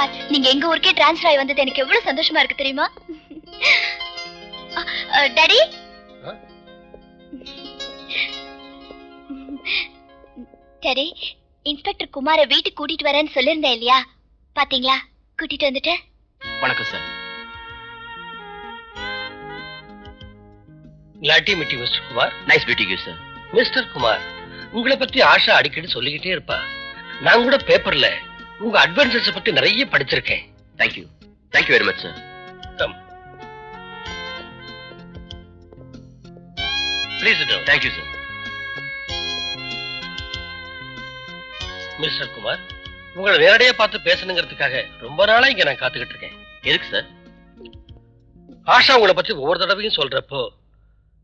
குமார், நீங்க எங்க ஊருக்கே டிரான்ஸ்ஃபர் ஆகி வந்தது எனக்கு எவ்வளவு சந்தோஷமா இருக்கு தெரியுமா? டாடி, டாடி, இன்ஸ்பெக்டர் குமாரை வீட்டுக்கு கூட்டிட்டு வரேன்னு சொல்லிருந்தேன் இல்லையா? பாத்தீங்களா? கூட்டிட்டு வந்துட்டேன். வணக்கம் sir. Glad to meet you, Mr. Kumar. Nice meeting you, sir. Mr. Kumar, உங்களை பத்தி ஆஷா அடிக்கடி சொல்லிக்கிட்டே இருப்பா. நான் கூட பேப்பர்ல உங்க அட்வென்ச்சர்ஸ் பத்தி நிறைய படிச்சிருக்கேன். Thank you. Thank you very much, sir. Come. Please sit down. Thank you, sir. Mr. Kumar, உங்களை நேரடியா பார்த்து பேசணுங்கிறதுக்காக ரொம்ப நாளா இங்க நான் காத்துக்கிட்டு இருக்கேன். எதுக்கு சார்? ஆஷா உங்களை பத்தி ஒவ்வொரு தடவையும் சொல்றப்போ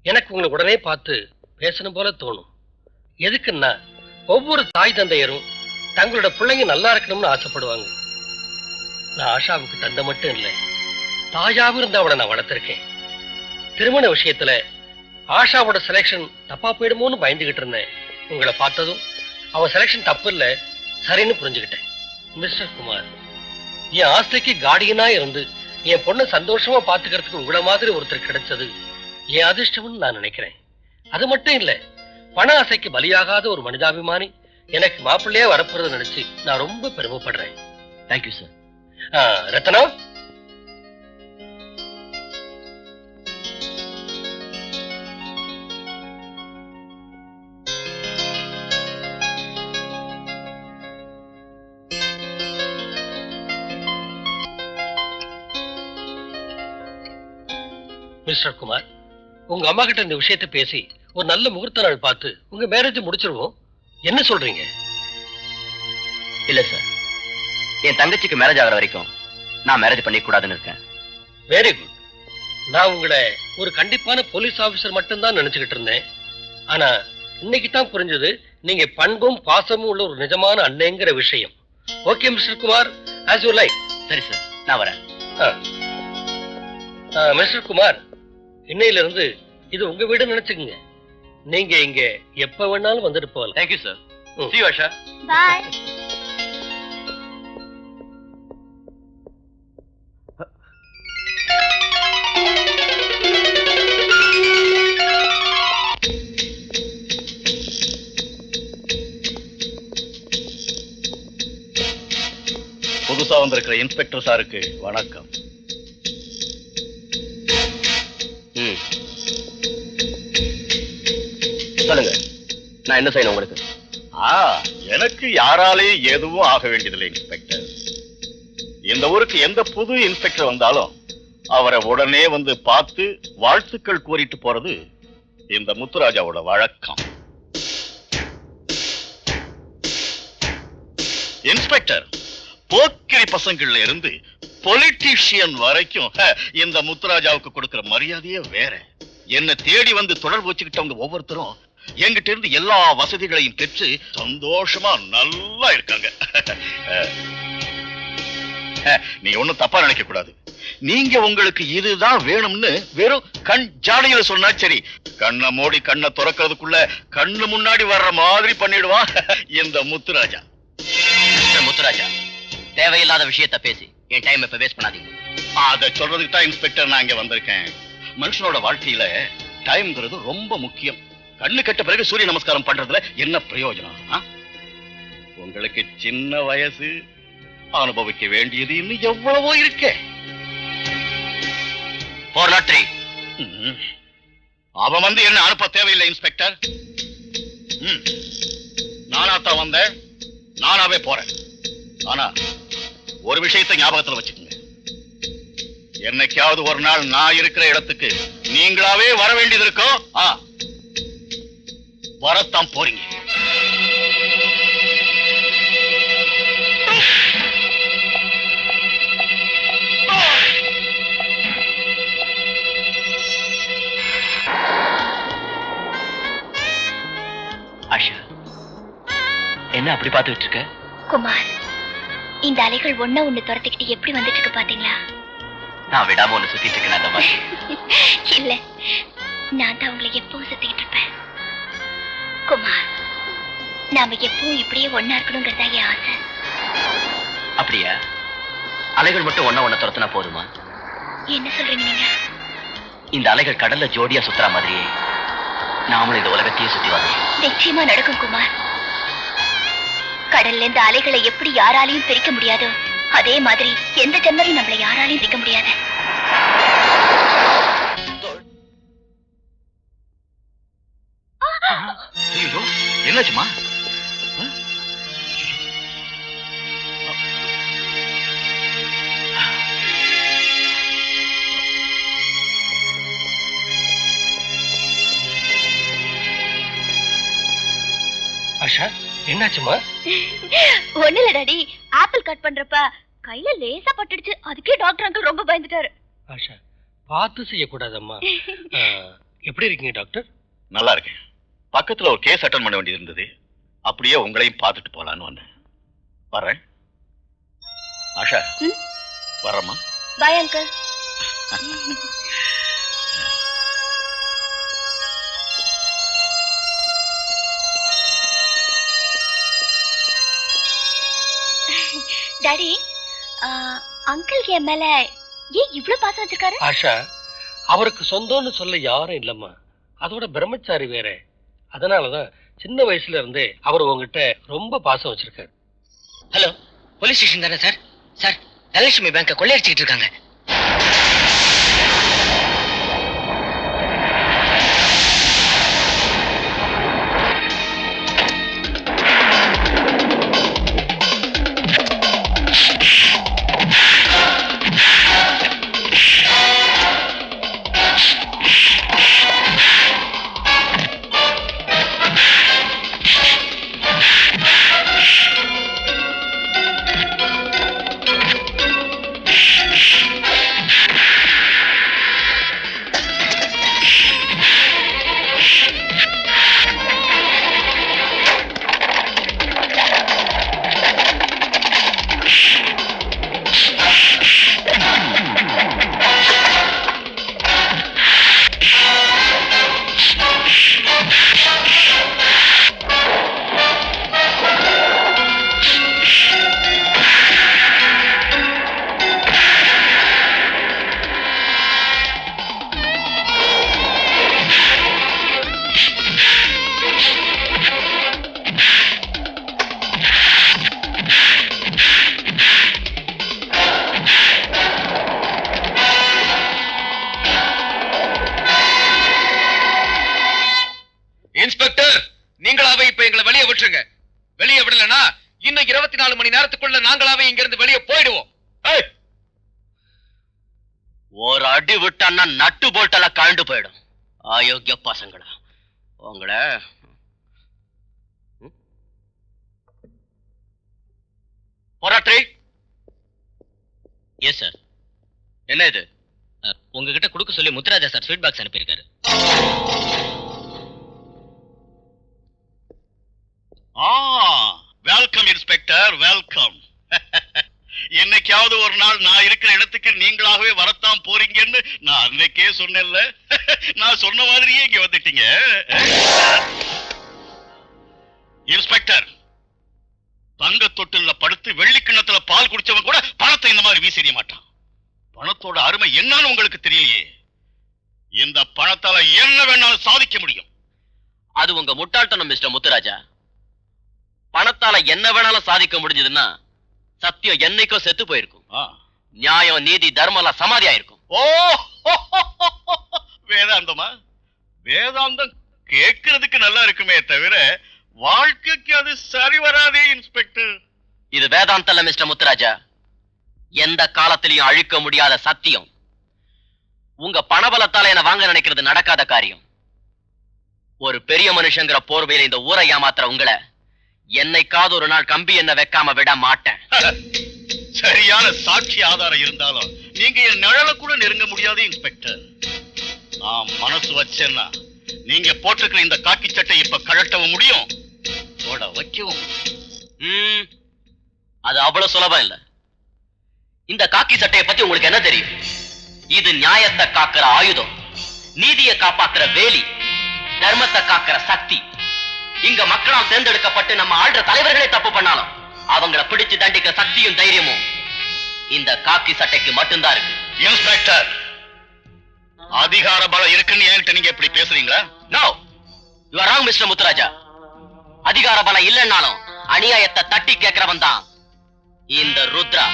எனக்கு உங்களை உடனே பார்த்து பேசணும் போல தோணும். எதுக்குன்னா ஒவ்வொரு தாய் தந்தையரும் தங்களோட பிள்ளைங்க நல்லா இருக்கணும்னு ஆசைப்படுவாங்க. நான் ஆஷாவுக்கு தந்தை மட்டும் இல்லை, தாயாவும் இருந்து அவளை நான் வளர்த்திருக்கேன். திருமண விஷயத்துல ஆஷாவோட செலெக்ஷன் தப்பா போயிடுமோன்னு பயந்துகிட்டு இருந்தேன். உங்களை பார்த்ததும் அவன் செலெக்ஷன் தப்பு இல்லை, சரின்னு புரிஞ்சுக்கிட்டேன். மிஸ்டர் குமார், என் ஆஸ்திக்கு கார்டியனா இருந்து என் பொண்ணை சந்தோஷமா பாத்துக்கிறதுக்கு உங்களை மாதிரி ஒருத்தர் கிடைச்சது என் அதிர்ஷ்டம்னு நான் நினைக்கிறேன். அது மட்டும் இல்ல, பண ஆசைக்கு பலியாகாத ஒரு மனிதாபிமானி எனக்கு மாப்பிள்ளையே வரப்போறது நினைச்சு நான் ரொம்ப பெருமைப்படுறேன். Thank you sir. Ratna, mister Kumar, உங்க அம்மா கிட்ட இந்த விஷயத்தை பேசி ஒரு நல்ல முகூர்த்த நாள் பார்த்து உங்க மேரேஜ் முடிச்சிருவோம். என்ன சொல்றீங்க? இல்ல சார், என் தங்கச்சிக்கு மேரேஜ் ஆகிற வரைக்கும் நான் மேரேஜ் பண்ணிக்க கூடாதுன்னு இருக்கேன். Very good. நான் உங்களை ஒரு கண்டிப்பான போலீஸ் ஆபீசர் மட்டும்தான் நினைச்சுக்கிட்டு இருந்தேன். ஆனா இன்னைக்கு தான் புரிஞ்சது நீங்க பண்பும் பாசமும் உள்ள ஒரு நிஜமான அண்ணங்கிற விஷயம். Okay mister Kumar, as you like. சரி சார், நான் வரேன். மிஸ்டர் குமார், இன்னையில இருந்து இது உங்க வீடு நினைச்சுக்கங்க. நீங்க இங்க எப்ப வேணாலும் வந்துட்டு போகலாம். Thank you sir. See you, Asha. Bye. புதுசா வந்திருக்கிற இன்ஸ்பெக்டர் சாருக்கு வணக்கம். சொல்லுங்க, நான் என்ன செய்யணும் உங்களுக்கு? எனக்கு யாராலையும் எதுவும் ஆக வேண்டியதில்லை இன்ஸ்பெக்டர். இந்த ஊருக்கு எந்த புது இன்ஸ்பெக்டர் வந்தாலும் அவரை உடனே வந்து பார்த்து வாழ்த்துக்கள் கூறிட்டு போறது இந்த முத்துராஜாவோட வழக்கம். இன்ஸ்பெக்டர், போக்கிரி பசங்கள்ல இருந்து பொலிட்டீஷியன் வரைக்கும் இந்த முத்துராஜாவுக்கு கொடுக்கிற மரியாதையே வேற. என்ன தேடி வந்து தொடர்பு வச்சுக்கிட்டவங்க ஒவ்வொருத்தரும் என்கிட்ட இருந்து எல்லா வசதிகளையும் பெற்று சந்தோஷமா நல்லா இருக்காங்க. நீங்க ஒண்ணும் தப்பா நினைக்க கூடாது. நீங்க உங்களுக்கு இதுதான் வேணும்னு வெறும் கண் ஜாடையில சொன்னா சரி, கண்ணை மூடி கண்ணை துறக்கிறதுக்குள்ள கண்ணு முன்னாடி வர்ற மாதிரி பண்ணிடுவான் இந்த முத்துராஜா. முத்துராஜா, தேவையில்லாத விஷயத்தை பேசி என் டைம் இப்ப வேஸ்ட் பண்ணாதீங்க. அதை சொல்றதுக்கு தான் இன்ஸ்பெக்டர் நான் இங்க வந்திருக்கேன். மனுஷனோட வாழ்க்கையில டைம்ங்கிறது ரொம்ப முக்கியம். கண்ணு கட்ட பிறகு சூரிய நமஸ்காரம் பண்றதுல என்ன பிரயோஜனம்? உங்களுக்கு சின்ன வயசு, அனுபவிக்க வேண்டியது இன்னும் எவ்வளவோ இருக்கே. 403. அவன் வந்து என்ன அனுப்ப தேவையில்லை இன்ஸ்பெக்டர். நானாத்தான் வந்தேன், நானாவே போறேன். ஆனா ஒரு விஷயத்தை ஞாபகத்துல வச்சுக்கோங்க, என்னைக்காவது ஒரு நாள் நான் இருக்கிற இடத்துக்கு நீங்களாவே வர வேண்டியது இருக்கும். வரத்தான் போறீங்க. ஆஷா, என்ன அப்படி பார்த்துட்டு இருக்க? குமார், இந்த அலைகள் ஒண்ணு துரத்திக்கிட்டு எப்படி வந்துட்டு இருக்கு பாத்தீங்களா? நான் விடாம ஒண்ணு சுத்திட்டு இருக்கேன். அந்த மாதிரி இல்ல, நான் தான் உங்களை எப்பவும் சுத்திக்கிட்டு இருப்பேன். குமார், நாம எப்பவும் இப்படியே ஒன்னா இருக்கணுங்கிறதா என் ஆசை. அப்படியா? அலைகள் மட்டும் ஒண்ண துரத்துனா போதுமா? என்ன சொல்றீங்க நீங்க? இந்த அலைகள் கடல்ல ஜோடியா சுத்துற மாதிரியே நாமளும் இந்த உலகத்தையே சுத்தி வரணும். நிச்சயமா நடக்கும் குமார். கடல்ல இந்த அலைகளை எப்படி யாராலையும் பிரிக்க முடியாதோ அதே மாதிரி எந்த ஜென்மரையும் நம்மளை யாராலையும் பிரிக்க முடியாது. என்னாச்சுமா? ஆஷா, என்னாச்சுமா? ஒண்ணு இல்ல டாடி, ஆப்பிள் கட் பண்றப்ப கையில லேசா பட்டுடுச்சு. அதுக்கே டாக்டர் அங்கிள் ரொம்ப பயந்துட்டாரு. ஆஷா, பார்த்து செய்யக்கூடாதம்மா. எப்படி இருக்கீங்க டாக்டர்? நல்லா இருக்கேன். பக்கத்துல ஒரு கேஸ் அட்டன் பண்ண வேண்டியது இருந்தது. அப்படியே உங்களையும் பார்த்துட்டு போலான்னு வந்தேன். வர்றேன். ஆஷா, வர்றம்மா. Bye uncle. டாடி, அங்கிள் என் மேல ஏன் இவ்ளோ பாசம் வச்சிருக்காரு? ஆஷா, அவருக்கு சொந்தம்னு சொல்ல யாரும் இல்லம்மா. அதோட பிரம்மச்சாரி வேற. அதனாலதான் சின்ன வயசுல இருந்தே அவர் உங்ககிட்ட ரொம்ப பாசம் வச்சிருக்காரு. ஹலோ, போலீஸ் ஸ்டேஷன் தானே சார்? சார், தனலட்சுமி பேங்க கொள்ளையடிச்சிட்டு இருக்காங்க. இன்ஸ்பெக்டர், நீங்களாவே இப்ப எங்களை வெளியே விட்டுருங்க. வெளியே விடலனா இன்னும் 24 மணி நேரத்துக்குள்ள நாங்களாவே இங்க இருந்து வெளியே போயிடுவோம். ஒரு அடி விட்டான்னா நட்டு போல்ட்டெல்லாம் கழண்டு போயிடும். அயோக்கிய பசங்களா உங்களை. போராட்ரி. Yes sir. என்ன இது? உங்ககிட்ட கொடுக்க சொல்லி முத்துராஜா சார் ஸ்வீட் பாக்ஸ் அனுப்பியிருக்காரு. Welcome inspector, welcome. என்னைக்காவது ஒரு நாள் நான் இருக்கிற இடத்துக்கு நீங்களாகவே வரத்தான் போறீங்கன்னு நான் அன்னைக்கே சொன்னேன்ல. நான் சொன்ன மாதிரியே இங்க வந்துட்டீங்க. இன்ஸ்பெக்டர், தங்க தொட்டில படுத்து வெள்ளி கிண்ணத்துல பால் குடிச்சவன் கூட பணத்தை இந்த மாதிரி வீசெறிய மாட்டான். பணத்தோட அருமை என்னன்னு உங்களுக்கு தெரியலையே. இந்த பணத்தால என்ன வேணாலும் சாதிக்க முடியும். அது உங்க முட்டாள்தனம் மிஸ்டர் முத்துராஜா. பணத்தால என்ன வேணாலும் சாதிக்க முடிஞ்சதுன்னா சத்தியம் என்னைக்கோ செத்து போயிருக்கும். நியாயம், நீதி, தர்மம் சமாதி ஆயிருக்கும். ஓ, வேதாந்தமா? வேதாந்தம் கேட்கறதுக்கு நல்லா இருக்குமே தவிர வாழ்க்கைக்கு அது சரி வராதே இன்ஸ்பெக்டர். இது வேதாந்தம் இல்ல மிஸ்டர் முத்துராஜா. எந்த காலத்திலையும் அழிக்க முடியாத சத்தியம். உங்க பணபலத்தால என்ன வாங்க நினைக்கிறது நடக்காத காரியம். ஒரு பெரிய மனுஷங்கிற போர்வையில இந்த ஊரை ஏமாத்துற உங்களை என்னைக்காவது ஒரு நாள் கம்பி என்ன வைக்காம விட மாட்டேன். சரியான சாட்சி ஆதாரம் இருந்தாலும் நீங்க என் நிழல கூட நெருங்க முடியாது இன்ஸ்பெக்டர். நான் மனசு வச்சேன்னா நீங்க போட்டிருக்கிற இந்த காக்கி சட்டை இப்ப கழட்டவும் முடியும், போட வைக்கவும். அது அவ்வளவு சுலபம் இல்ல. இந்த காக்கி சட்டையை பத்தி உங்களுக்கு என்ன தெரியும்? இது நியாயத்தை காக்கிற ஆயுதம், நீதியை காப்பாத்துற வேலி, தர்மத்தை காக்கிற சக்தி. இங்க மக்களால் தேர்ந்தெடுக்கப்பட்டு நம்ம ஆள்ற தலைவர்களே தப்பு பண்ணாலும் அவங்கள பிடிச்சு தண்டிக்க சக்தியும் தைரியமும் இந்த காக்கி சட்டைக்கு மட்டும்தான் இருக்கு. இன்ஸ்பெக்டர், அதிகார பலம் இருக்குன்னு என்கிட்ட நீங்க எப்படி பேசுறீங்களா? No, you are wrong mister Muthuraja. அதிகார பலம் இல்லைன்னாலும் அநியாயத்தை தட்டி கேட்கிறவன் தான் இந்த ருத்ரா.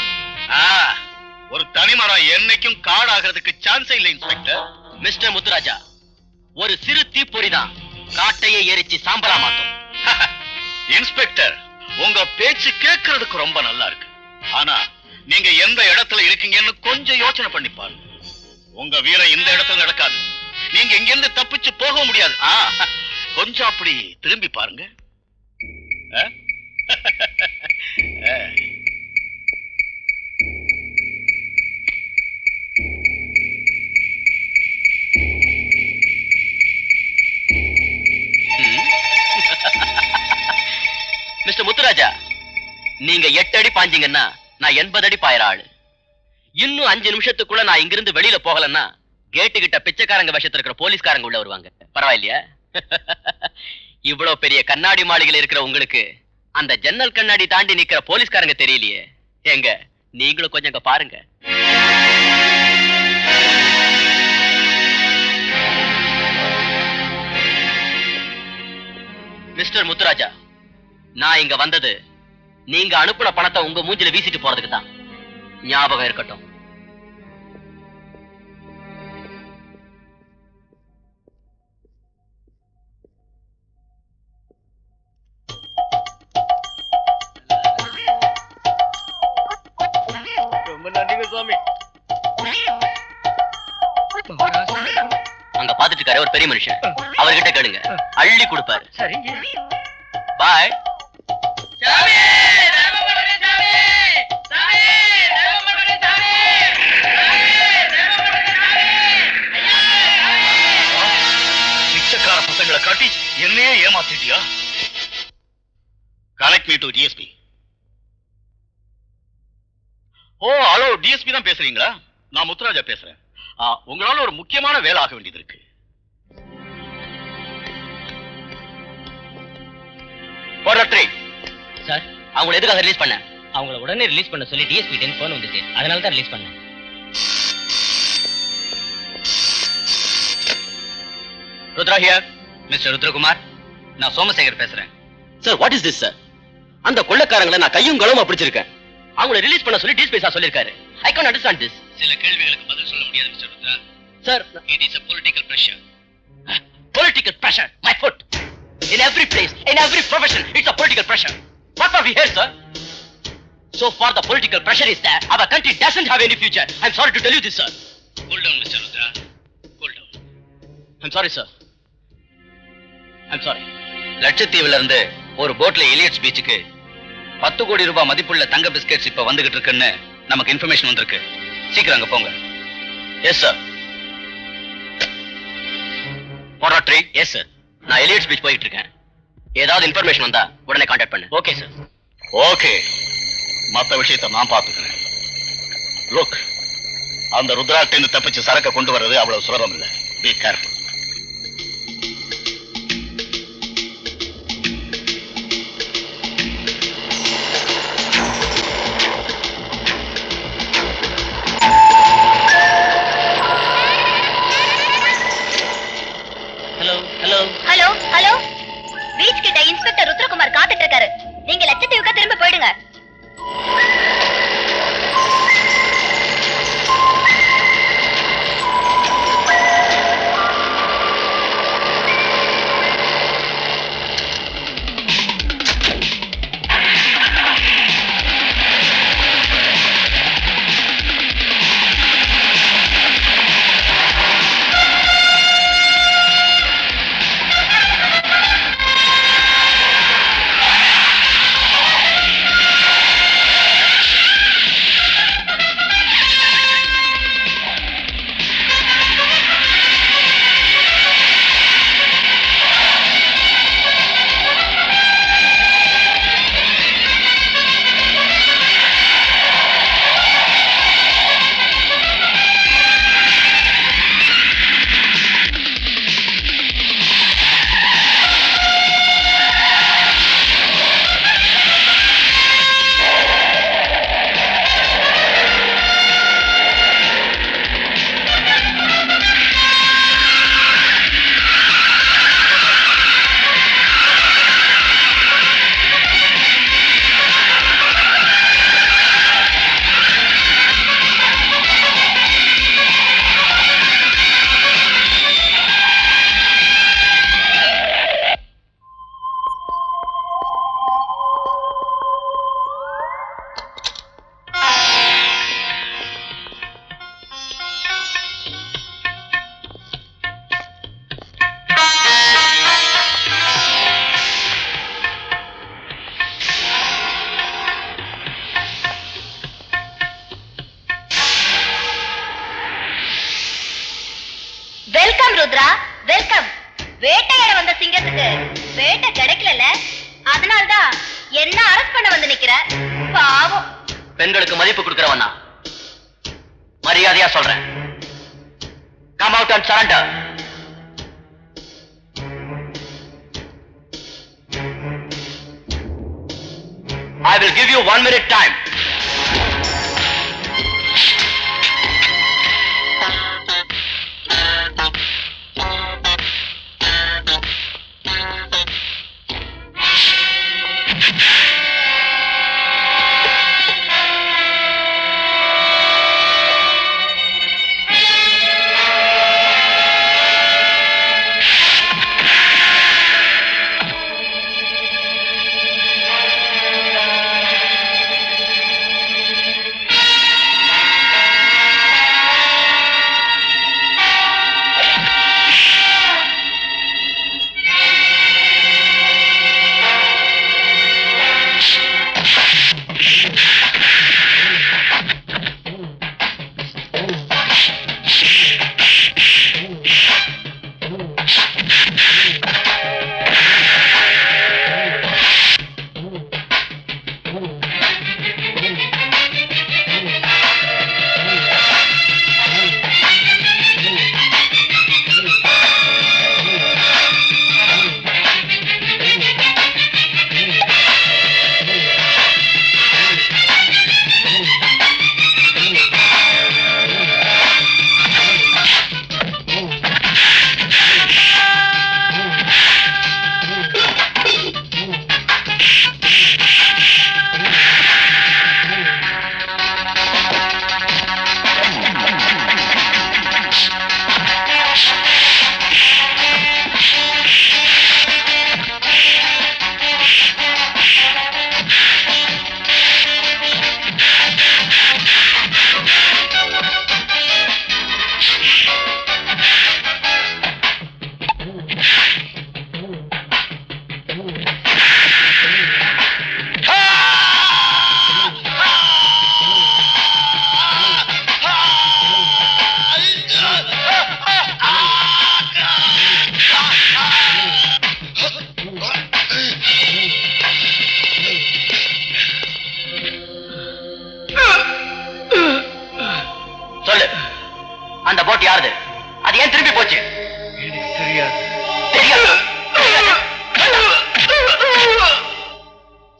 ஒரு தனிமரம் என்னைக்கும் காடாகிறதுக்கு சான்ஸே இல்லை இன்ஸ்பெக்டர். மிஸ்டர் முத்துராஜா, ஒரு சிறு தீப்பொறிதான் காட்டையே எரிச்சு சாம்பலா மாத்தும். இன்ஸ்பெக்டர், உங்க பேச்சு கேட்கறதுக்கு ரொம்ப நல்லா இருக்கு. ஆனா நீங்க எந்த இடத்துல இருக்கீங்கன்னு கொஞ்சம் யோசனை பண்ணி பாருங்க. உங்க வீரம் இந்த இடத்துல நடக்காது. நீங்க இங்கிருந்து தப்பிச்சு போக முடியாது. கொஞ்சம் அப்படி திரும்பி பாருங்க. மிஸ்டர் முத்துராஜா, நீங்க 8 அடி பாஞ்சீங்கன்னா நான் 80 அடி பாயிர ஆளு. இன்னும் 5 நிமிஷத்துக்குள்ள நான் இங்கிருந்து வெளியில போகலன்னா கேட்டு கிட்ட பிச்சைக்காரங்க விஷயத்துல இருக்கிற போலீஸ்காரங்க உள்ள வருவாங்க. பரவாயில்லையா? இவ்வளவு பெரிய கண்ணாடி மாளிகையில் இருக்கிற உங்களுக்கு அந்த ஜன்னல் கண்ணாடி தாண்டி நிக்கிற போலீஸ்காரங்க தெரியலையே. எங்க நீங்களும் கொஞ்சம் அங்க பாருங்க. மிஸ்டர் முத்துராஜா, நான் இங்க வந்தது நீங்க அனுப்புன பணத்தை உங்க மூஞ்சில வீசிட்டு போறதுக்கு தான். ஞாபகம் இருக்கட்டும். ரொம்ப நன்றிங்க சுவாமி. அங்க பாத்துட்டு இருக்காரு ஒரு பெரிய மனுஷன். அவர்கிட்ட கேளுங்க, அள்ளி கொடுப்பாரு. சரிங்க. பாய். பிச்சைக்கார பசங்களை காட்டி என்னையே ஏமாத்திட்டியா? Connect me to DSP. Oh, hello, DSP தான் பேசுறீங்களா? நான் முத்துராஜா பேசுறேன். உங்களால ஒரு முக்கியமான வேலை ஆக வேண்டியது இருக்கு. சார், அவங்களை எதுக்காக ரிலீஸ் பண்ண? அவங்கள உடனே ரிலீஸ் பண்ண சொல்லி டிஎஸ்பி டென் போன் வந்துச்சு. அதனால தான் ரிலீஸ் பண்ணேன். ருத்ரா ஹியர். மிஸ்டர் ருத்ரகுமார், நான் சோமசேகர் பேசுறேன். Sir, what is this sir? அந்த கொள்ளைக்காரங்களை நான் கையும் களவுமா பிடிச்சிருக்கேன். அவங்களை ரிலீஸ் பண்ண சொல்லி டிஎஸ்பி சார் சொல்லிருக்காரு. I can't understand this. சில கேள்விகளுக்கு பதில் சொல்ல முடியாது mister Rudra. Sir, it is a political pressure. Political pressure, my foot. In every place, in every profession, it's a political pressure. What are we here, sir? So far the political pressure is there. Our country doesn't have any future. I'm sorry to tell you this, sir. Cool down, Mr. Rudra. Cool down. I'm sorry, sir. I'm sorry. லட்சத்தீவுல இருந்து ஒரு போட்ல எலியட்ஸ் பீச்சுக்கு 10 கோடி ரூபாய் மதிப்புள்ள தங்க biscuits இப்ப வந்துகிட்டு இருக்குன்னு நமக்கு இன்ஃபர்மேஷன் வந்திருக்கு. சீக்கிரம் அங்க போங்க. Yes sir. போராட்ரி. Yes sir. நான் எலியட்ஸ் பீச் போயிட்டு இருக்கேன். ஏதாவது இன்ஃபர்மேஷன் வந்தா உடனே கான்டாக்ட் பண்ணு. Okay sir. ஓகே, மத்த விஷயத்தை நான் பாத்துக்கிறேன். லுக், அந்த ருத்ராட்ட இருந்து தப்பிச்சு சரக்க கொண்டு வர்றது அவ்வளவு சுலபம் இல்லை. Be careful. Hello hello, beach கிட்ட இன்ஸ்பெக்டர் ருத்ரகுமார் காத்துட்டு இருக்காரு. நீங்க லட்சத்தீவுக்கு திரும்ப போயிடுங்க. Welcome Rudra, welcome. வேட்டையாட வந்த சிங்கத்துக்கு வேட்டை கிடைக்கல, அதனால்தான் என்ன அரெஸ்ட் பண்ண வந்து நிக்கிற. பாவம். பெண்களுக்கு மதிப்பு கொடுக்கிறவனா? மரியாதையா சொல்றேன். Come out and surrender. I will give you 1 minute time. அந்த போட் யாருது? அது ஏன் திரும்பி போச்சு? தெரியாது.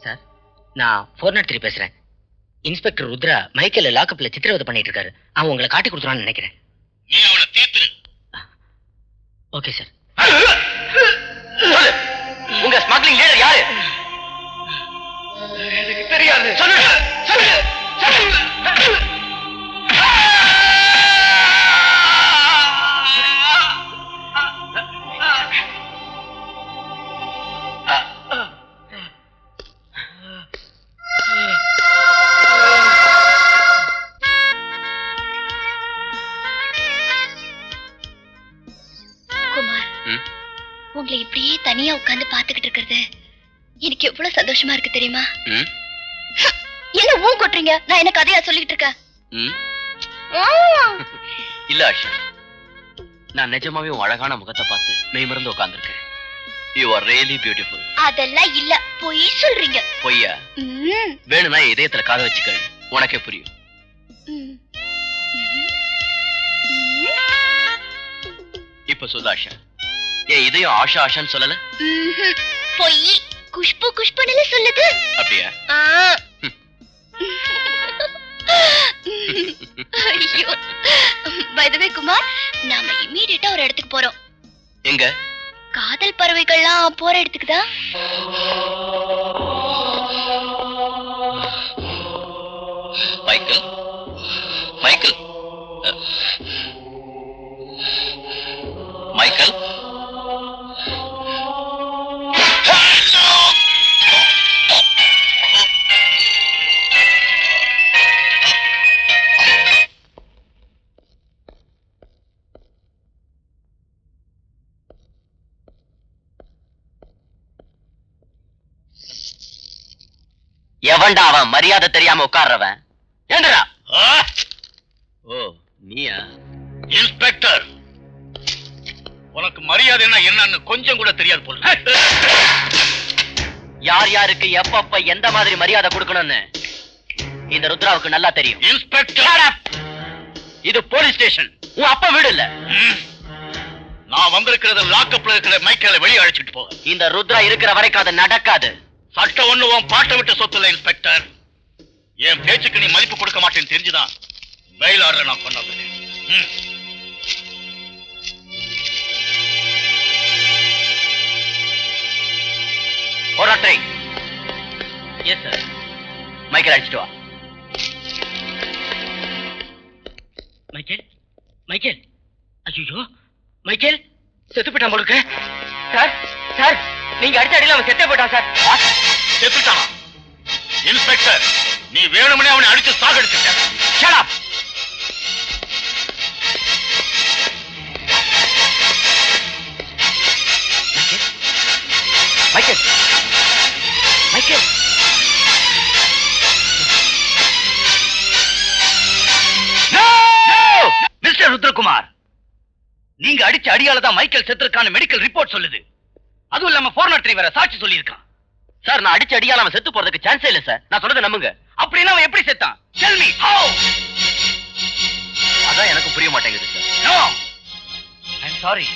சார், நான் 403 பேசுறேன். இன்ஸ்பெக்டர் ருத்ரா மைக்கேல் லாக்கப்ல சித்திரவதை பண்ணிட்டு இருக்காரு. அவன் உங்களை காட்டி கொடுத்துறான்னு நினைக்கிறேன். நீ அவனை தீர்த்துரு. Okay sir. உங்க ஸ்மக்லிங் லீடர் யாரு? எனக்கு தெரியாது. சொல்லு. உங்களை இப்படியே தனியா உட்கார்ந்து பாத்துக்கிட்டு இருக்கிறது எனக்கு எவ்வளவு சந்தோஷமா இருக்கு தெரியுமா? என்ன ஊ கொட்டுறீங்க? நான் என்ன கதையா சொல்லிட்டு இருக்கேன்? இல்ல ஆஷா, நான் நிஜமாவே உன் அழகான முகத்தை பார்த்து மெய்மறந்து உட்கார்ந்திருக்கேன். You are really beautiful. அதெல்லாம் இல்ல, பொய் சொல்றீங்க. பொய்யா? வேணும்னா இதயத்துல காத வச்சுக்க, உனக்கே புரியும். இப்ப சொல்லு ஆஷா, ஏன் இதயம் ஆஷா ஆஷான்னு சொல்லல? பொய். குஷ்பு குஷ்புன்னு சொல்லுது. அப்படியா? ஐயோ. பை தி வே குமார், நாம இமிடியேட்டா ஒரு இடத்துக்கு போறோம். எங்க? காதல் பறவைகள்லாம் போற இடத்துக்கு தான். Michael, Michael, Michael. எவன்டா அவன்? மரியாதை தெரியாம உட்கார்றவன். ஏண்டா? ஓ, நீயா? இன்ஸ்பெக்டர், உனக்கு மரியாதைன்னா என்னன்னு கொஞ்சம் கூட தெரியாது போல. யார் யாருக்கு எப்பப்ப எந்த மாதிரி மரியாதை கொடுக்கணும்னு இந்த ருத்ராவுக்கு நல்லா தெரியும். இன்ஸ்பெக்டர், இது போலீஸ் ஸ்டேஷன், உன் அப்பா வீடு இல்ல. நான் வந்திருக்கிறது லாக்கப்ல இருக்கிற மைக்கேலை வெளியே அழைச்சிட்டு போக. இந்த ருத்ரா இருக்கிற வரைக்கும் அது நடக்காது. சட்டம் ஒண்ணு உன் பாட்டை விட்டு சொத்து இல்ல இன்ஸ்பெக்டர். என் பேச்சுக்கு நீ மதிப்பு கொடுக்க மாட்டேன்னு தெரிஞ்சுதான் பெயில் ஆர்டர் நான் கொண்டு வந்தேன். போராட்டை. Yes sir. மைக்கேல் அடிச்சிட்டு வா. மைக்கேல், மைக்கேல், ஐயோ மைக்கேல் செத்து போயிட்டான் போலுக்கு. சார், சார், நீங்க அடிச்ச அடியில அவன் செத்தே போயிட்டான் சார். செத்துட்டானா? இன்ஸ்பெக்டர், நீ வேணும்னே அவனை அடிச்சு சாகடிச்சுட்ட. Shut up. Michael, Michael, mister Rudrakumar, நீங்க அடிச்ச அடியால தான் மைக்கேல் செத்துருக்கான மெடிக்கல் ரிப்போர்ட் சொல்லுது. அதுவும் இல்லாம போர்னட்ரி வேற சாட்சி சொல்லியிருக்கான். சார், நான் அடிச்ச அடியால அவன் செத்து போறதுக்கு சான்ஸே இல்ல சார். நான் சொல்றதை நம்புங்க. அப்படின்னா அவன் எப்படி செத்தான்? Tell me how. அதான் எனக்கு புரிய மாட்டேங்குது sir. No, I'm sorry.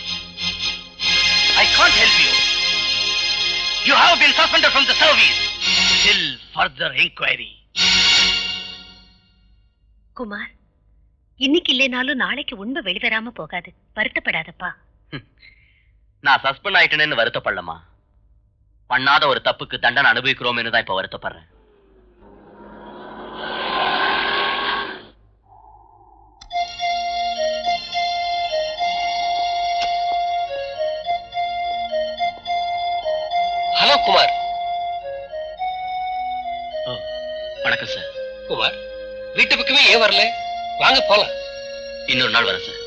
I can't help you. You have been suspended from the service till further inquiry. Kumar, இன்னைக்கு இல்லைனாலும் நாளைக்கு உண்மை வெளிவராம போகாது. வருத்தப்படாதப்பா. நான் சஸ்பெண்ட் ஆயிட்டேன்னு வருத்தப்படலமா, பண்ணாத ஒரு தப்புக்கு தண்டனை அனுபவிக்கிறோம்னு தான் இப்ப வருத்தப்படுறேன். ஹலோ குமார். வணக்கம் சார். குமார், வீட்டு பக்கமே ஏன் வரல? வாங்க போலாம். இன்னொரு நாள் வரேன் சார்,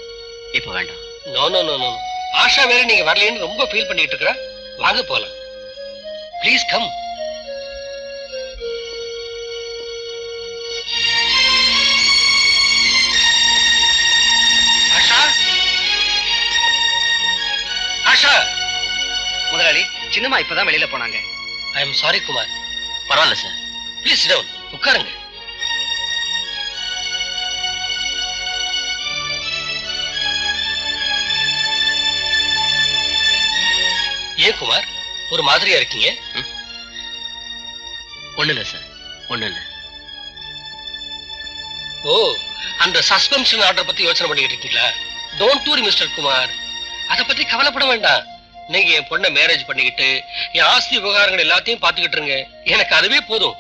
இப்ப வேண்டாம். No no no no, Asha வேற நீங்க வரலன்னு ரொம்ப ஃபீல் பண்ணிட்டு இருக்கா. வாங்க போலாம். Please come. ஆஷா, ஆஷா. முதலாளி, சின்னம்மா இப்பதான் வெளியில போனாங்க. I am sorry Kumar. பரவாயில்ல சார். ப்ளீஸ் சிட் டவுன், உட்காருங்க. ஏன் குமார் ஒரு மாதிரியா இருக்கீங்க? ஒண்ணு இல்ல சார், ஒண்ணு இல்ல. ஓ, அந்த சஸ்பென்ஷன் ஆர்டர் பத்தி யோசனை பண்ணிட்டு இருக்கீங்களா? டோன்ட் வரி மிஸ்டர் குமார், அத பத்தி கவலைப்பட வேண்டாம். நீங்க என் பொண்ணை மேரேஜ் பண்ணிக்கிட்டு என் ஆஸ்தி விவகாரங்கள் எல்லாத்தையும் பாத்துக்கிட்டு இருங்க. எனக்கு அதுவே போதும்.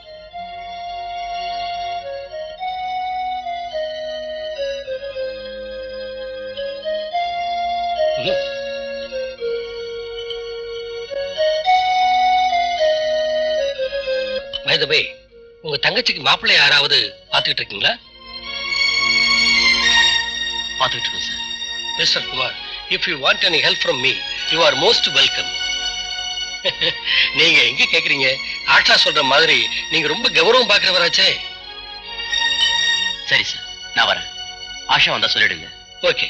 By the way, உங்க தங்கச்சிக்கு மாப்பிள்ளை யாராவது பாத்துக்கிட்டு இருக்கீங்களா? பாத்துக்கிட்டு இருக்கேன் sir. Mister Kumar, if you want any help from me, you are most welcome. நீங்க எங்க கேக்குறீங்க? ஆஷா சொல்ற மாதிரி நீங்க ரொம்ப கௌரவம் பாக்குறவராச்சே. சரி சார், நான் வரேன். ஆஷா வந்தா சொல்லிடுங்க. ஓகே.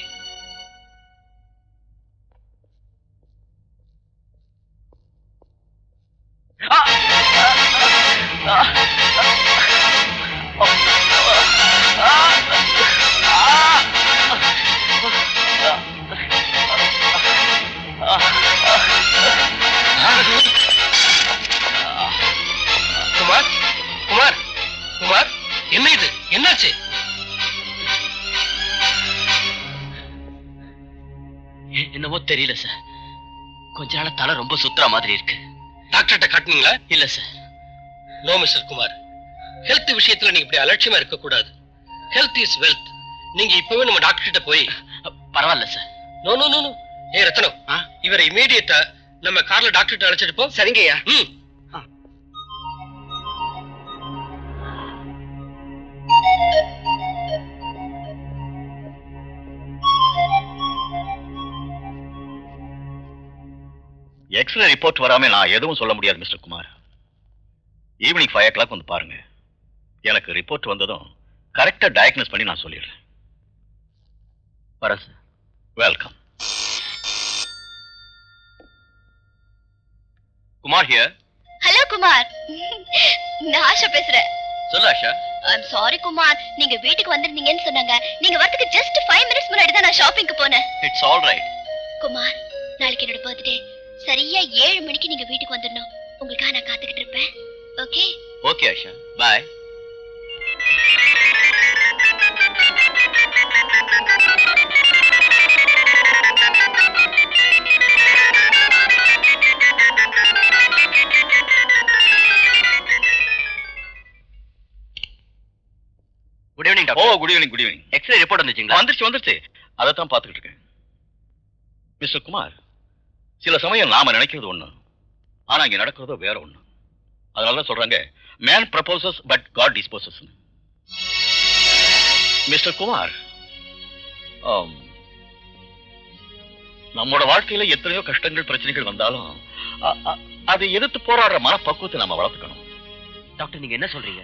குமார், குமார், குமார், என்ன இது? என்னாச்சு? என்னவோ தெரியல சார், கொஞ்ச நாள தலை ரொம்ப சுத்துற மாதிரி இருக்கு. டாக்டர்கிட்ட காட்டுனீங்களா? இல்ல sir. No mister Kumar, health விஷயத்துல நீங்க இப்படி அலட்சியமா இருக்க கூடாது. Health is wealth. நீங்க இப்பவே நம்ம டாக்டர் கிட்ட போய். பரவாயில்ல sir. No no no no. ஏ ரத்னம், இவரை இமீடியட்டா நம்ம கார்ல டாக்டர் கிட்ட அழைச்சிட்டு போ. சரிங்கய்யா. எக்ஸ்ரே ரிப்போர்ட் வராம நான் எதுவும் சொல்ல முடியாது மிஸ்டர் குமார். ஈவினிங் 5 o'clock வந்து பாருங்க. எனக்கு ரிப்போர்ட் வந்ததும் கரெக்டா டயக்னோஸ் பண்ணி நான் சொல்லிடுறேன். வரேன் sir. Welcome. Kumar here. Hello Kumar, நான் ஆஷா பேசுறேன். சொல்லு ஆஷா. ஐம் சாரி குமார், நீங்க வீட்டுக்கு வந்திருந்தீங்கன்னு சொன்னாங்க. நீங்க வரதுக்கு ஜஸ்ட் 5 மினிட்ஸ் முன்னாடி தான் நான் ஷாப்பிங்க்கு போனேன். It's all right. குமார், நாளைக்கு என்னோட பர்த்டே. சரியா 7 மணிக்கு நீங்க வீட்டுக்கு வந்துடணும். உங்களுக்காக நான் காத்துக்கிட்டு இருப்பேன். Okay? Okay Asha, bye. Good evening oh doctor. Good evening. Good evening. X-ray report வந்துச்சுங்களா? வந்துருச்சு. அதை தான் பார்த்துக்கிட்டு இருக்கேன். மிஸ்டர் குமார், சில சமயம் நாம நினைக்கிறது ஒண்ணு, ஆனா இங்க நடக்கிறதோ வேற ஒண்ணு. அதனாலதான் சொல்றாங்க man proposes but God disposes. Mister Kumar, நம்மோட வாழ்க்கையில எத்தனையோ கஷ்டங்கள் பிரச்சனைகள் வந்தாலும் அதை எதிர்த்து போராடுற மனப்பக்குவத்தை நாம வளர்த்துக்கணும். டாக்டர் நீங்க என்ன சொல்றீங்க?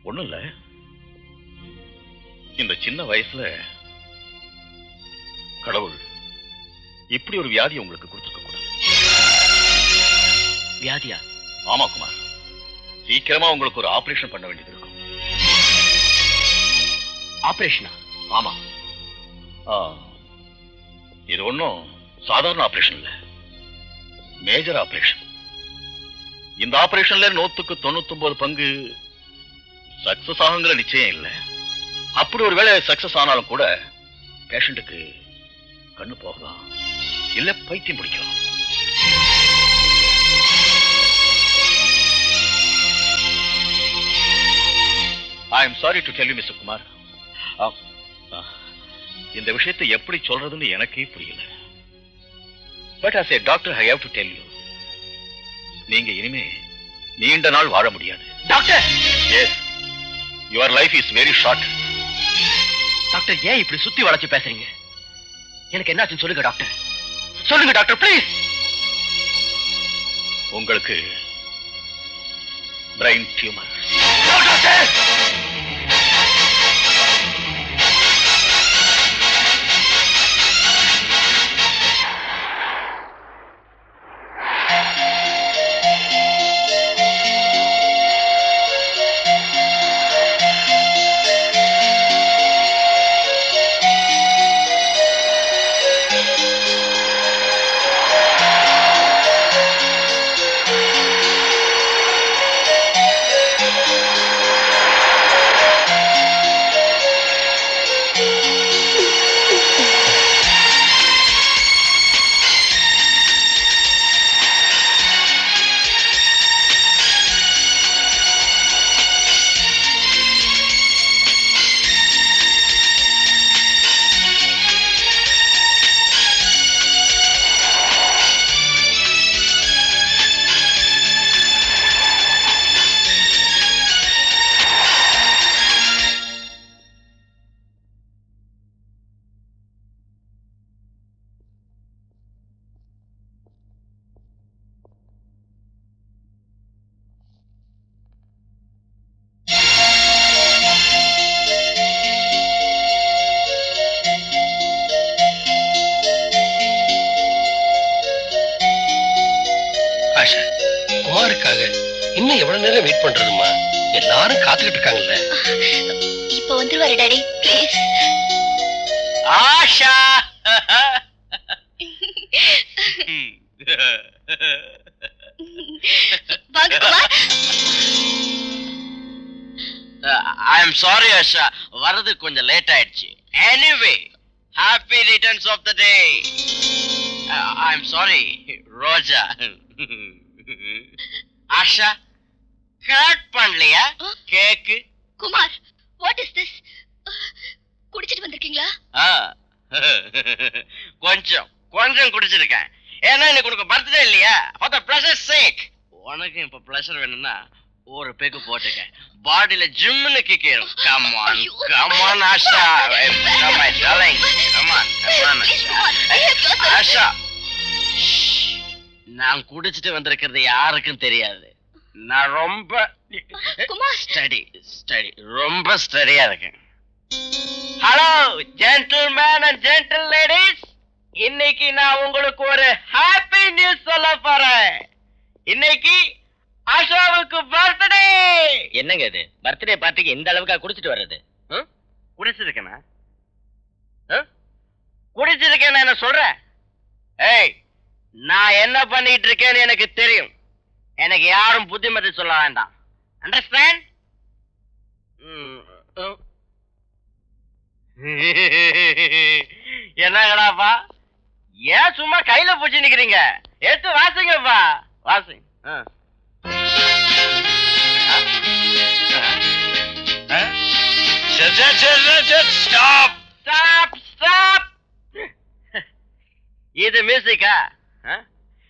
ஒண்ணும் இல்ல, இந்த சின்ன வயசுல கடவுள் இப்படி ஒரு வியாதி உங்களுக்கு கொடுத்துருக்க கூடாது. வியாதியா? ஆமா குமார், சீக்கிரமா உங்களுக்கு ஒரு ஆபரேஷன் பண்ண வேண்டியது இருக்கும். ஆபரேஷனா? ஆமா. இது ஒண்ணும் சாதாரண ஆபரேஷன் இல்ல, மேஜர் ஆபரேஷன். இந்த ஆபரேஷன்ல 99% பங்கு சக்சஸ் ஆகுங்கிற நிச்சயம் இல்லை. அப்படி ஒரு வேளை சக்சஸ் ஆனாலும் கூட பேஷண்ட்டுக்கு கண்ணு போகலாம், இல்ல பைத்தியம் பிடிக்கலாம். ஐ am sorry to tell you mister Kumar, இந்த விஷயத்தை எப்படி சொல்றதுன்னு எனக்கே புரியல. But as a doctor I have to tell you, நீங்க இனிமே நீண்ட நாள் வாழ முடியாது. Doctor! Yes, your life is very short. Doctor ஏன் இப்படி சுத்தி வளைச்சு பேசுறீங்க? எனக்கு என்னாச்சுன்னு சொல்லுங்க டாக்டர். சொல்லுங்க டாக்டர் ப்ளீஸ். உங்களுக்கு பிரெயின் டியூமர். டாக்டர்! ஆஷா, குமாருக்காக இன்னும் எவ்வளவு நேரம் வெயிட் பண்றதுமா? எல்லாரும் காத்துக்கிட்டு இருக்காங்கல்ல. இப்போ வந்துருவாரு டாடி, ப்ளீஸ். ஆஷா! வாங்க Kumar. I am sorry Asha, வரது கொஞ்சம் லேட் ஆயிடுச்சு. Anyway, happy returns of the day. I am sorry Roja. Asha, cut பண்ணலையா cake? Kumar, what is this? குடிச்சிட்டு வந்திருக்கீங்களா? கொஞ்சம் கொஞ்சம் குடிச்சிருக்கேன். ஏன்னா இன்னைக்கு உனக்கு பர்த்டே இல்லையா? ஃபார் தி ப்ளஷர் சேக். உனக்கு இப்ப ப்ளஷர் வேணும்னா ஒரு பெக்கு போட்டுக்க. பாடியில ஜிம்னு கிக் ஏறும். Come on come on Asha. Come my darling. Come on come on Asha. நான் குடிச்சிட்டு வந்திருக்கிறது யாருக்கும் தெரியாது. நான் ரொம்ப ஸ்டடி ரொம்ப ஸ்டடியா இருக்கேன். Hello gentleman and gentle ladies, இன்னைக்கு நான் உங்களுக்கு ஒரு ஹாப்பி நியூஸ் சொல்ல போறேன். இன்னைக்கு ஆஷாவுக்கு பர்த்டே. என்னங்க இது, பர்த்டே பார்ட்டிக்கு இந்த அளவுக்கு குடிச்சிட்டு வர்றது? குடிச்சிருக்கேனா? குடிச்சிருக்கேன் என்ன சொல்ற? ஏய், நான் என்ன பண்ணிட்டு இருக்கேன்னு எனக்கு தெரியும். எனக்கு யாரும் புத்திமதி சொல்ல வேண்டாம். அண்டர்ஸ்டாண்ட்? என்னங்கடாப்பா, ஏன் சும்மா கையில பூச்சி நிக்கிறீங்க? எடுத்து வாசிங்கப்பா, வாசிங்க. இது மியூசிக்கா?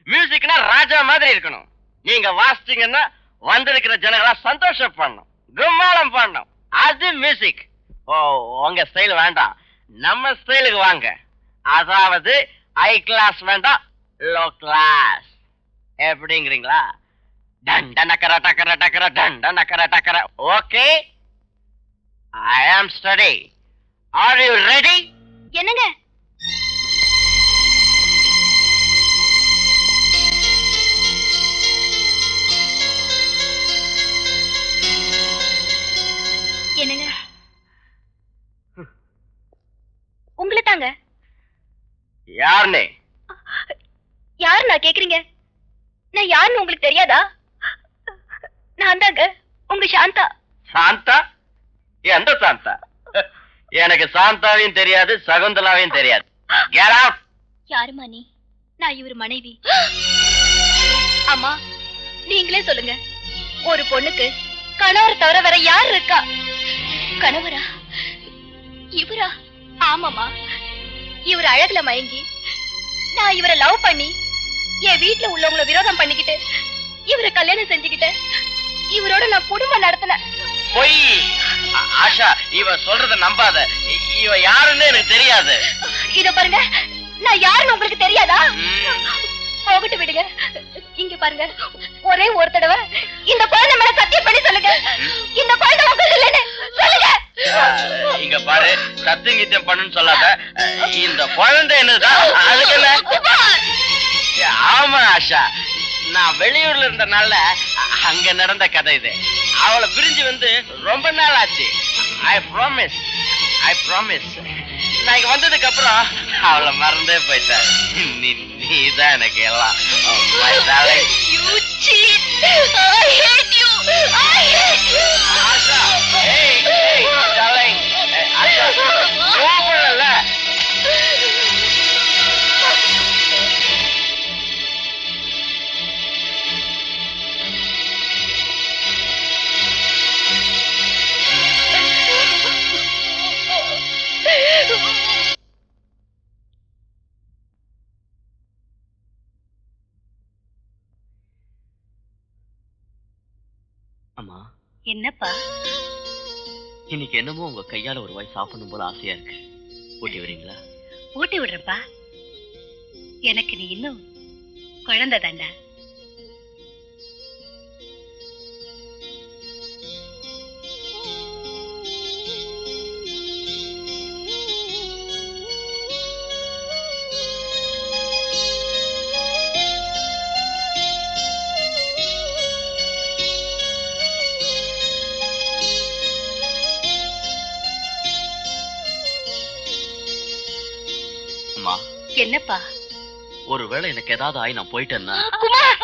மியூசிக்னா ராஜா மாதிரி இருக்கணும். நீங்க வாசிச்சீங்கன்னா வந்திருக்கிற ஜனங்களா சந்தோஷப்படணும், கும்மாளம் பண்ணணும். அது மியூசிக். ஓ, உங்க ஸ்டைல் வேண்டாம், நம்ம ஸ்டைலுக்கு வாங்க. அதாவது ஹை கிளாஸ் வேண்டாம், லோ கிளாஸ். எப்படிங்கிறீங்களா? டண்ட நக்கர டக்கர டக்கர டண்ட நக்கர டக்கர. ஓகே, ஐ ஆம் ஸ்டடி. Are you ready? என்னங்க? என்னங்க? உங்களை தாங்க. யாருன்னு? யாரு நான் கேக்குறீங்க? நான் யாருன்னு உங்களுக்கு தெரியாதா? நான் தாங்க உங்க சாந்தா. சாந்தா? எந்த சாந்தா? எனக்கு சாந்தாவையும் தெரியாது, சகுந்தலாவையும் தெரியாது. Get out. யாருமா நீ? நான் இவர் மனைவி. அம்மா, நீங்களே சொல்லுங்க, ஒரு பொண்ணுக்கு கணவர் தவிர வேற யார் இருக்கா? கணவரா? இவரா? ஆமாமா, இவர் அழகுல மயங்கி நான் இவரை லவ் பண்ணி என் வீட்டுல உள்ளவங்கள விரோதம் பண்ணிக்கிட்டு இவரை கல்யாணம் செஞ்சுக்கிட்டு இவரோட நான் குடும்பம் நடத்தினேன். பொய். ஆஷா, இவ சொல்றத நம்பாத. இவ யாருன்னு எனக்கு தெரியாது. இத பாருங்க, நான் யாருன்னு உங்களுக்கு தெரியாதா? போகட்டு விடுங்க. இங்க பாருங்க, ஒரே ஒரு தடவை இந்த குழந்தை மேல சத்தியம் பண்ணி சொல்லுங்க, இந்த குழந்தை உங்களுக்கு இல்லைன்னு சொல்லுங்க. இங்க பாரு, சத்தியங்கித்தம் பண்ணுன்னு சொல்லாத. இந்த குழந்தை என்னதான்? அதுக்கு என்ன? ஆமா ஆஷா, நான் வெளியூர்ல இருந்தனால அங்க நடந்த கதை இது. அவளை பிரிஞ்சு வந்து ரொம்ப நாள் ஆச்சு. I promise. நான் இங்க வந்ததுக்கு அப்புறம் அவளை மறந்தே போயிட்டேன். நீதான் எனக்கு எல்லாம். My darling. You cheat. I hate you. I hate you. Asha, hey, darling. Asha, கூப்பிடல. அம்மா, என்னப்பா? இன்னைக்கு என்னமோ உங்க கையால ஒரு வாய் சாப்பிடணும் போல ஆசையா இருக்கு. ஊட்டி வரீங்களா? ஊட்டி விடுறப்பா. எனக்கு நீ இன்னும் குழந்தை தாண்டா. அம்மா, என்னப்பா? ஒருவேளை எனக்கு ஏதாவது ஆகி நான் போயிட்டேன்னா குமார்,